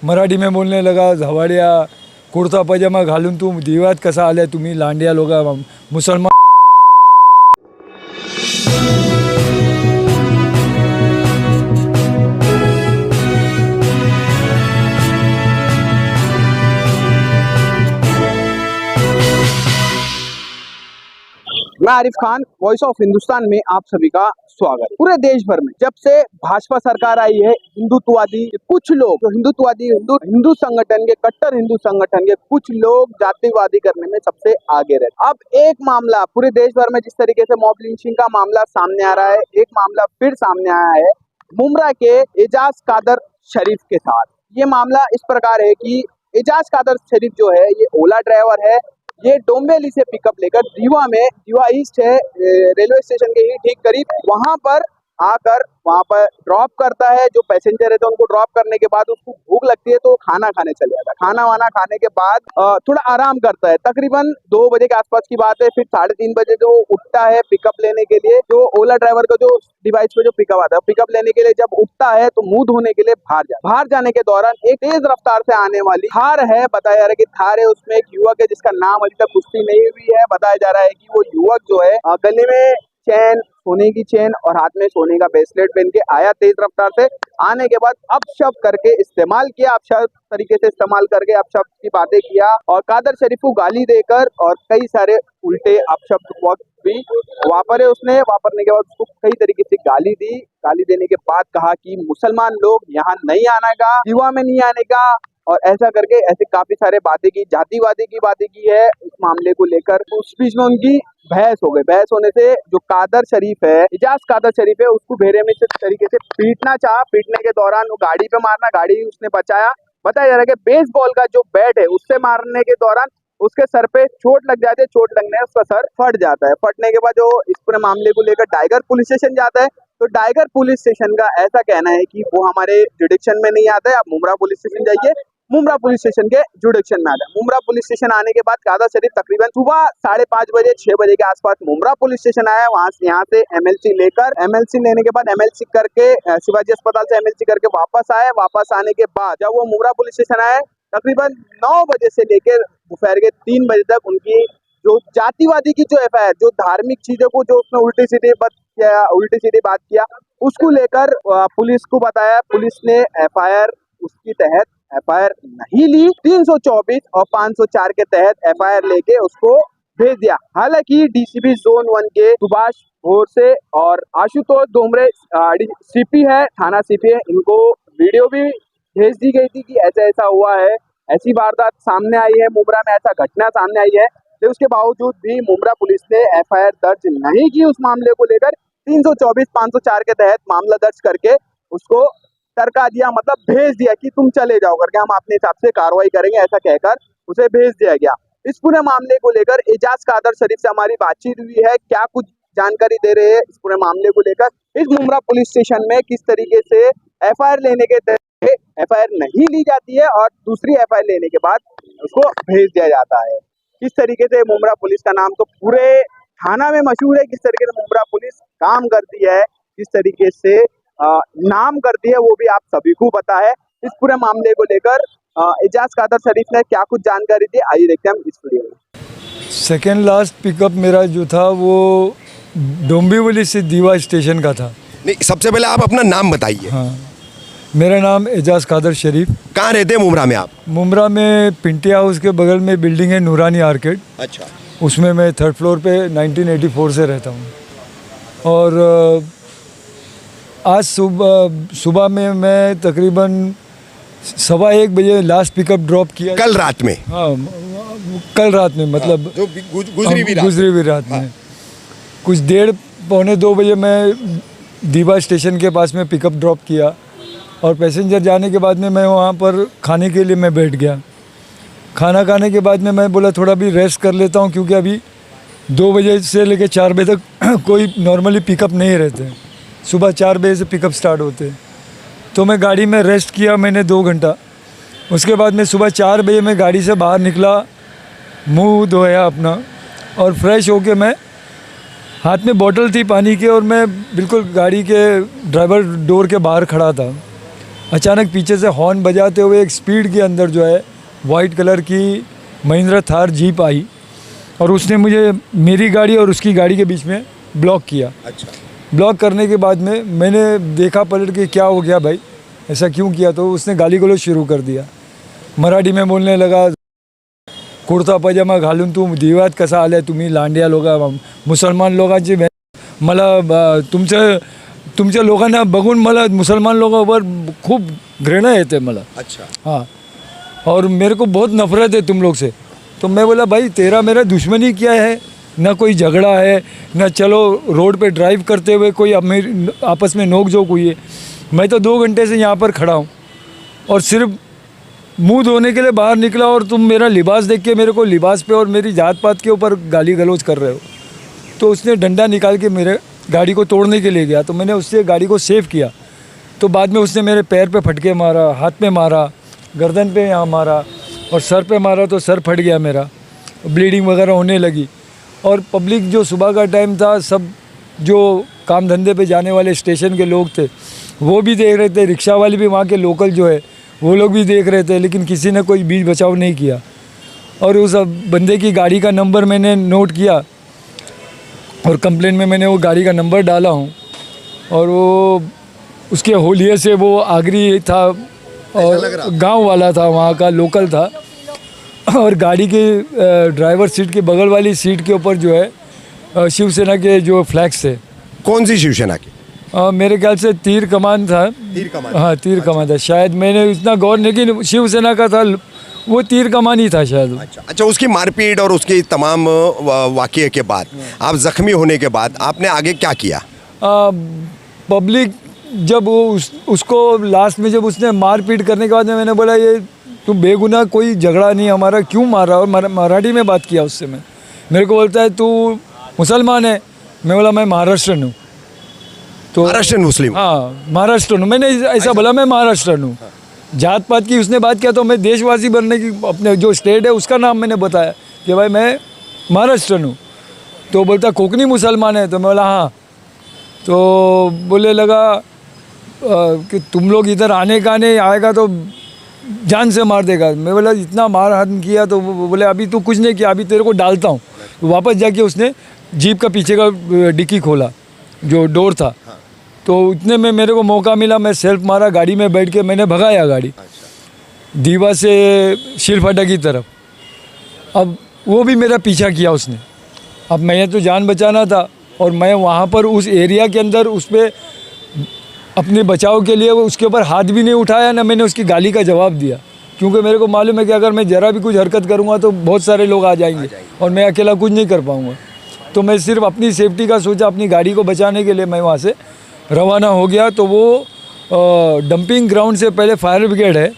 मराठी में बोलने लगा, झवाड्या कुर्ता पजामा घालून तू दिवात कसा आल्या तुम्ही लांडिया लोक मुसलमान. मैं आरिफ खान, वॉइस ऑफ हिंदुस्तान में आप सभी का स्वागत। पूरे देश भर में जब से भाजपा सरकार आई है, हिंदुत्ववादी कुछ लोग जो हिंदुत्ववादी हिंदू संगठन के कट्टर हिंदू संगठन के कुछ लोग जातिवादी करने में सबसे आगे रहे। अब एक मामला पूरे देश भर में जिस तरीके से मॉब लिंचिंग का मामला सामने आ रहा है, एक मामला फिर सामने आया है मुमरा के एजाज कादर शरीफ के साथ। ये मामला इस प्रकार है कि एजाज कादर शरीफ जो है ये ओला ड्राइवर है। ये डोंबिवली से पिकअप लेकर दीवा ईस्ट है रेलवे स्टेशन के ही ठीक करीब, वहां पर आकर वहां पर ड्रॉप करता है। जो पैसेंजर रहते हैं उनको ड्रॉप करने के बाद उसको भूख लगती है तो खाना खाने चले जाता है। खाना वाना खाने के बाद थोड़ा आराम करता है। तकरीबन 2 बजे के आसपास की बात है। फिर 3:30 बजे जो उठता है पिकअप लेने के लिए, जो ओला ड्राइवर का जो डिवाइस पे जो पिकअप आता है, पिकअप लेने के लिए जब उठता है तो मुंह धोने के लिए बाहर जाने के दौरान एक तेज रफ्तार से आने वाली थार है, बताया जा रहा है कि थार है, उसमें एक युवक है जिसका नाम अभी तक पुष्टि नहीं हुई है। बताया जा रहा है कि वो युवक जो है गले में चैन, सोने की चेन और हाथ में सोने का ब्रेसलेट पहन के आया। तेज रफ्तार से आने के बाद अपशब्द करके इस्तेमाल किया, अपशब्द तरीके से इस्तेमाल करके अपशब्द की बातें किया और कादर शरीफ को गाली देकर और कई सारे उल्टे अपशब्द भी वापरे। उसने वापरने के बाद उसको कई तरीके से गाली दी। गाली देने के बाद कहा कि मुसलमान लोग यहाँ नहीं आने का, दीवा में नहीं आने का, और ऐसा करके ऐसे काफी सारे बातें की, जातिवादी की बातें की है इस मामले को लेकर। उस बीच में उनकी बहस हो गई। बहस होने से जो कादर शरीफ है, एजाज कादर शरीफ है, उसको भेरे में से तरीके से पीटना चाहा। पीटने के दौरान वो गाड़ी पे मारना, गाड़ी उसने बचाया। बताया जा रहा है कि बेसबॉल का जो बैट है उससे मारने के दौरान उसके सर पे चोट लग जाती है। चोट लगने से उसका सर फट जाता है। फटने के बाद जो इस पूरे मामले को लेकर टाइगर पुलिस स्टेशन जाता है, तो टाइगर पुलिस स्टेशन का ऐसा कहना है कि वो हमारे जुडिक्शन में नहीं आता है, आप मुमरा पुलिस स्टेशन जाइए। मुमरा पुलिस स्टेशन के जुडिक्शन में आता है। मुमरा पुलिस स्टेशन आने के बाद कादर शरीफ तकरीबन सुबह 5:30 बजे 6 बजे के आसपास मुमरा पुलिस स्टेशन आया। यहाँ से एमएलसी लेने के बाद एमएलसी करके शिवाजी अस्पताल से एमएलसी करके वापस आए। वापस आने के बाद जब वो मुमरा पुलिस स्टेशन आए, तकरीबन 9 बजे से लेकर दोपहर के 3 बजे तक उनकी जो जातिवादी की जो एफआईआर, जो धार्मिक चीजों को जो उसने उल्टी सीधी बात किया, उसको लेकर पुलिस को बताया। पुलिस ने एफआईआर उसकी तहत एफआईआर नहीं ली। 324 और 504 के तहत एफआईआर लेके उसको भेज दिया। हालांकि डीसीपी जोन 1 के सुभाष भोरसे और आशुतोष डोमरे सीपी है, थाना सीपी है, इनको वीडियो भी भेज दी गई थी कि ऐसा ऐसा हुआ है, ऐसी वारदात सामने आई है, मुमरा में ऐसा घटना सामने आई है। तो उसके बावजूद भी मुमरा पुलिस ने एफआईआर दर्ज नहीं की उस मामले को लेकर। 324 504 के तहत मामला दर्ज करके उसको तरका दिया, मतलब भेज दिया कि तुम चले जाओ करके, हम अपने हिसाब से कार्रवाई करेंगे, ऐसा कहकर उसे भेज दिया गया। इस पूरे मामले को लेकर एजाज कादर शरीफ से हमारी बातचीत हुई है। क्या कुछ जानकारी दे रहे हैं इस पूरे मामले को लेकर, इस मुमरा पुलिस स्टेशन में किस तरीके से एफआईआर लेने के तहत एफआईआर नहीं ली जाती है और दूसरी एफआईआर लेने के बाद उसको भेज दिया जाता है। किस तरीके से मुमरा पुलिस का नाम तो पूरे थाना में मशहूर है, किस तरीके से मुमरा पुलिस काम करती है, किस तरीके से नाम करती है, वो भी आप सभी को पता है। इस पूरे मामले को लेकर एजाज कादर शरीफ ने क्या कुछ जानकारी दी, आइए देखते हैं हम इस वीडियो में। सेकेंड लास्ट पिकअप मेरा जो था वो डोंबिवली से दीवा स्टेशन का था। नहीं, सबसे पहले आप अपना नाम बताइए। हाँ, मेरा नाम एजाज कादर शरीफ। कहाँ रहते हैं मुमरा में आप? मुमरा में पिंटी हाउस के बगल में बिल्डिंग है नूरानी आर्केड, अच्छा, उसमें मैं 3rd फ्लोर पे 1984 से रहता हूँ। और आज सुबह में मैं तकरीबन 1:15 बजे लास्ट पिकअप ड्रॉप किया। कल रात में? हाँ, कल रात में, मतलब जो गुजरी भी रात में। कुछ 1:30 पौने 2 बजे मैं दीवा स्टेशन के पास में पिकअप ड्रॉप किया और पैसेंजर जाने के बाद में मैं वहाँ पर खाने के लिए मैं बैठ गया। खाना खाने के बाद में मैं बोला थोड़ा भी रेस्ट कर लेता हूँ, क्योंकि अभी 2 बजे से लेकर 4 बजे तक कोई नॉर्मली पिकअप नहीं रहते। सुबह 4 बजे से पिकअप स्टार्ट होते हैं। तो मैं गाड़ी में रेस्ट किया मैंने 2 घंटा। उसके बाद में सुबह 4 बजे मैं गाड़ी से बाहर निकला, मुंह धोया अपना और फ्रेश होके मैं, हाथ में बोतल थी पानी की और मैं बिल्कुल गाड़ी के ड्राइवर डोर के बाहर खड़ा था। अचानक पीछे से हॉर्न बजाते हुए एक स्पीड के अंदर जो है वाइट कलर की महिंद्रा थार जीप आई और उसने मुझे मेरी गाड़ी और उसकी गाड़ी के बीच में ब्लॉक किया। अच्छा। ब्लॉक करने के बाद में मैंने देखा पलट के क्या हो गया भाई, ऐसा क्यों किया, तो उसने गाली गलौज शुरू कर दिया। मराठी में बोलने लगा, कुर्ता पजामा घालून तू दिवात कसा आलाय, तुम्ही लांडिया लोक मुसलमान लोकांची मला तुमच्या लोकांना बघून मला मुसलमान लोकांवर खूप घृणा येते मला। अच्छा। हाँ, और मेरे को बहुत नफरत है तुम लोग से। तो मैं बोला भाई तेरा मेरा दुश्मनी क्या है, ना कोई झगड़ा है, ना चलो रोड पे ड्राइव करते हुए कोई आपस में नोक झोंक हुई है। मैं तो 2 घंटे से यहाँ पर खड़ा हूँ और सिर्फ मुंह धोने के लिए बाहर निकला और तुम मेरा लिबास देख के मेरे को लिबास पे और मेरी जात पात के ऊपर गाली गलौज कर रहे हो। तो उसने डंडा निकाल के मेरे गाड़ी को तोड़ने के लिए गया, तो मैंने उससे गाड़ी को सेव किया। तो बाद में उसने मेरे पैर पे फटके मारा, हाथ पे मारा, गर्दन पे यहाँ मारा और सर पे मारा, तो सर फट गया मेरा, ब्लीडिंग वगैरह होने लगी। और पब्लिक जो सुबह का टाइम था, सब जो काम धंधे पे जाने वाले स्टेशन के लोग थे वो भी देख रहे थे, रिक्शा वाले भी वहाँ के लोकल जो है वो लोग भी देख रहे थे, लेकिन किसी ने कोई बीच बचाव नहीं किया। और उस बंदे की गाड़ी का नंबर मैंने नोट किया और कंप्लेंट में मैंने वो गाड़ी का नंबर डाला हूँ। और वो उसके होलिये से वो आगरी था और गांव वाला था, वहाँ का लोकल था। और गाड़ी के ड्राइवर सीट के बगल वाली सीट के ऊपर जो है शिवसेना के जो फ्लैग्स थे। कौन सी शिवसेना की? मेरे ख्याल से तीर कमान था। तीर कमान? हाँ, तीर कमान था शायद, मैंने इतना गौर नहीं, लेकिन शिवसेना का था वो, तीर कमान ही था शायद। अच्छा, उसकी मारपीट और उसके तमाम वाक़ये के बाद, आप जख्मी होने के बाद आपने आगे क्या किया? पब्लिक जब उसको लास्ट में जब उसने मारपीट करने के बाद में मैंने बोला ये तू बेगुनाह, कोई झगड़ा नहीं हमारा, क्यों मार रहा? और मराठी में बात किया उससे। मैं मेरे को बोलता है तू मुसलमान है, मैं बोला मैं महाराष्ट्रन हूँ। तो महाराष्ट्रन मुस्लिम? हाँ, महाराष्ट्रन हूँ, मैंने ऐसा बोला मैं महाराष्ट्रन हूँ। जात पात की उसने बात किया तो मैं देशवासी बनने की, अपने जो स्टेट है उसका नाम मैंने बताया कि भाई मैं महाराष्ट्रन हूँ। तो बोलता कोकनी मुसलमान है, तो मैं बोला हाँ। तो बोलने लगा कि तुम लोग इधर आने का नहीं, आएगा तो जान से मार देगा। मैं बोला इतना मार हाथ किया, तो वो बोले अभी तू कुछ नहीं किया, अभी तेरे को डालता हूँ। वापस जाके उसने जीप का पीछे का डिक्की खोला, जो डोर था। तो उतने में मेरे को मौका मिला, मैं सेल्फ मारा, गाड़ी में बैठ के मैंने भगाया गाड़ी दीवा से शिलफाटा की तरफ। अब वो भी मेरा पीछा किया उसने। अब मैं तो जान बचाना था और मैं वहाँ पर उस एरिया के अंदर उस पर अपने बचाव के लिए उसके ऊपर हाथ भी नहीं उठाया, ना मैंने उसकी गाली का जवाब दिया, क्योंकि मेरे को मालूम है कि अगर मैं ज़रा भी कुछ हरकत करूँगा तो बहुत सारे लोग आ जाएंगे और मैं अकेला कुछ नहीं कर पाऊँगा। तो मैं सिर्फ अपनी सेफ्टी का सोचा, अपनी गाड़ी को बचाने के लिए मैं वहाँ से रवाना हो गया। तो वो डंपिंग ग्राउंड से पहले फायर ब्रिगेड है,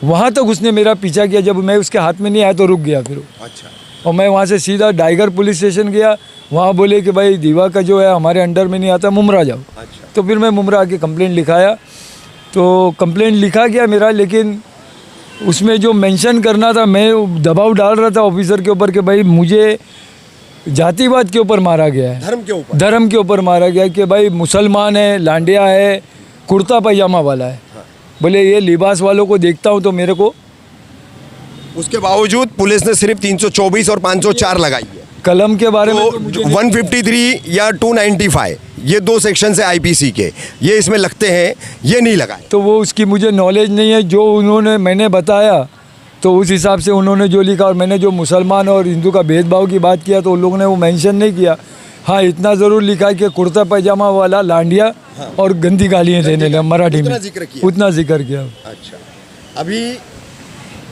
वहाँ तक उसने मेरा पीछा किया। जब मैं उसके हाथ में नहीं आया तो रुक गया फिर। अच्छा। और मैं वहाँ से सीधा डाइगर पुलिस स्टेशन गया, वहाँ बोले कि भाई दीवा का जो है हमारे अंडर में नहीं आता, मुमरा जाओ। अच्छा। तो फिर मैं मुमरा आके कंप्लेंट लिखाया। तो कंप्लेंट लिखा गया मेरा, लेकिन उसमें जो मेंशन करना था, मैं दबाव डाल रहा था ऑफिसर के ऊपर कि भाई मुझे जातिवाद के ऊपर मारा गया है, धर्म के ऊपर मारा गया है कि भाई मुसलमान है, लांडिया है, कुर्ता पैजामा वाला है। बोले ये लिबास वालों को देखता हूँ तो मेरे को। उसके बावजूद पुलिस ने सिर्फ 324 और 504 लगाई है। कलम के बारे में तो 153 या 295 ये 2 सेक्शन है आईपीसी के, ये इसमें लगते हैं, ये नहीं लगाए। तो वो उसकी मुझे नॉलेज नहीं है। जो उन्होंने मैंने बताया तो उस हिसाब से उन्होंने जो लिखा, और मैंने जो मुसलमान और हिंदू का भेदभाव की बात किया तो उन लोगों ने वो मेंशन नहीं किया। हाँ, इतना ज़रूर लिखा कि कुर्ता पैजामा वाला लांडिया और गंदी गालियाँ देने लगा मराठी में, उतना जिक्र किया। अच्छा, अभी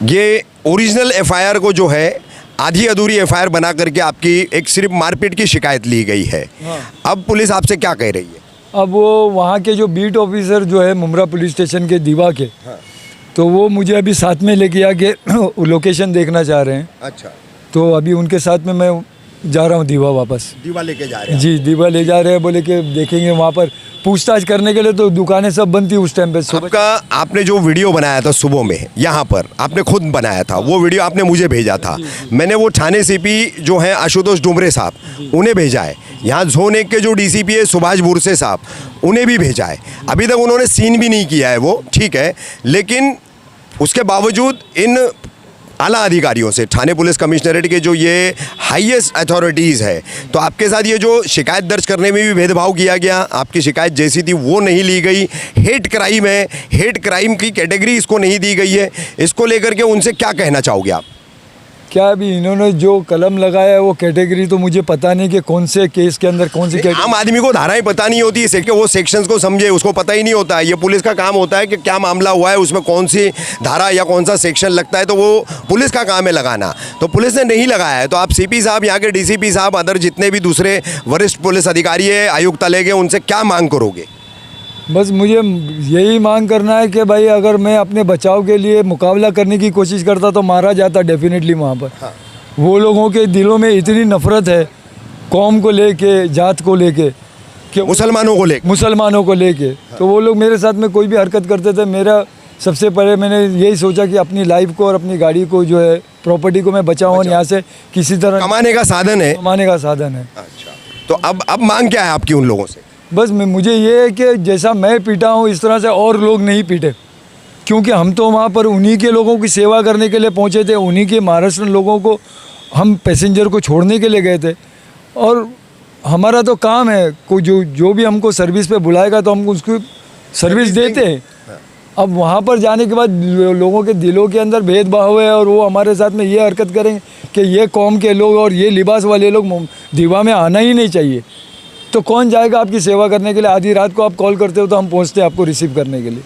ये ओरिजिनल एफआईआर को जो है आधी अधूरी एफआईआर बना करके आपकी एक सिर्फ मारपीट की शिकायत ली गई है। अब पुलिस आपसे क्या कह रही है? अब वो वहाँ के जो बीट ऑफिसर जो है मुमरा पुलिस स्टेशन के दीवा के, तो वो मुझे अभी साथ में लेके आके लोकेशन देखना चाह रहे हैं। अच्छा। तो अभी उनके साथ में मैं जा रहा हूँ दीवा वापस। दीवा लेके जा रहे हैं। जी दीवा ले जा रहे हैं, बोले कि देखेंगे वहाँ पर पूछताछ करने के लिए, तो दुकानें सब बंद थी उस टाइम पे। सुबह आपका आपने जो वीडियो बनाया था सुबह में यहाँ पर आपने खुद बनाया था, वो वीडियो आपने मुझे भेजा था। मैंने वो थाने सीपी जो हैं आशुतोष डुमरे साहब उन्हें भेजा है, यहाँ जोन 1 के जो डीसीपी है सुभाष बुरसे साहब उन्हें भी भेजा है। अभी तक उन्होंने सीन भी नहीं किया है वो, ठीक है, लेकिन उसके बावजूद इन आला अधिकारियों से, थाने पुलिस कमिश्नरेट के जो ये हाईएस्ट अथॉरिटीज़ है, तो आपके साथ ये जो शिकायत दर्ज करने में भी भेदभाव किया गया, आपकी शिकायत जैसी थी वो नहीं ली गई, हेट क्राइम है, हेट क्राइम की कैटेगरी इसको नहीं दी गई है, इसको लेकर के उनसे क्या कहना चाहोगे आप? क्या अभी इन्होंने जो कलम लगाया है वो कैटेगरी तो मुझे पता नहीं कि कौन से केस के अंदर कौन सी कैटेगरी। आम आदमी को धाराएं पता नहीं होती है, वो सेक्शंस को समझे, उसको पता ही नहीं होता है। ये पुलिस का काम होता है कि क्या मामला हुआ है, उसमें कौन सी धारा या कौन सा सेक्शन लगता है, तो वो पुलिस का काम है लगाना। तो पुलिस ने नहीं लगाया है, तो आप सीपी साहब, यहाँ के डीसीपी साहब, अदर जितने भी दूसरे वरिष्ठ पुलिस अधिकारी है, आयुक्तालय के, उनसे क्या मांग करोगे? बस मुझे यही मांग करना है कि भाई अगर मैं अपने बचाव के लिए मुकाबला करने की कोशिश करता तो मारा जाता डेफिनेटली वहाँ पर। हाँ। वो लोगों के दिलों में इतनी नफरत है कौम को लेके, जात को लेके, कि मुसलमानों को लेके, तो वो लोग मेरे साथ में कोई भी हरकत करते थे। मेरा सबसे पहले मैंने यही सोचा कि अपनी लाइफ को और अपनी गाड़ी को जो है प्रॉपर्टी को मैं बचाऊँ और यहाँ से किसी तरह कमाने का साधन है। अच्छा, तो अब मांग क्या है आपकी उन लोगों से? बस मुझे ये है कि जैसा मैं पीटा हूँ इस तरह से और लोग नहीं पीटे, क्योंकि हम तो वहाँ पर उन्हीं के लोगों की सेवा करने के लिए पहुँचे थे, उन्हीं के महाराष्ट्र लोगों को हम पैसेंजर को छोड़ने के लिए गए थे, और हमारा तो काम है, कोई जो भी हमको सर्विस पे बुलाएगा तो हम उसको सर्विस देते हैं। अब वहाँ पर जाने के बाद लोगों के दिलों के अंदर भेदभाव है, और वो हमारे साथ में ये हरकत करेंगे कि ये कौम के लोग और ये लिबास वाले लोग दीवा में आना ही नहीं चाहिए। तो कौन जाएगा आपकी सेवा करने के लिए? आधी रात को आप कॉल करते हो तो हम पहुंचते हैं आपको रिसीव करने के लिए,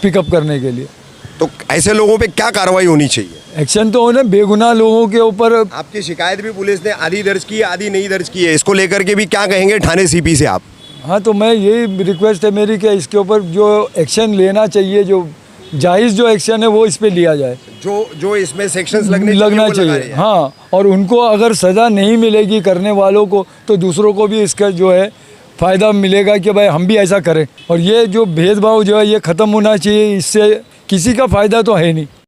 पिकअप करने के लिए। तो ऐसे लोगों पे क्या कार्रवाई होनी चाहिए? एक्शन तो होना बेगुनाह लोगों के ऊपर। आपकी शिकायत भी पुलिस ने आधी दर्ज की, आधी नहीं दर्ज की है, इसको लेकर के भी क्या कहेंगे थाने सीपी से आप? हाँ, तो मैं यही रिक्वेस्ट है मेरी कि इसके ऊपर जो एक्शन लेना चाहिए, जो जायज़ जो एक्शन है वो इस पे लिया जाए, जो इसमें सेक्शंस लगना चाहिए। हाँ, और उनको अगर सज़ा नहीं मिलेगी करने वालों को, तो दूसरों को भी इसका जो है फ़ायदा मिलेगा कि भाई हम भी ऐसा करें। और ये जो भेदभाव जो है ये ख़त्म होना चाहिए, इससे किसी का फ़ायदा तो है नहीं।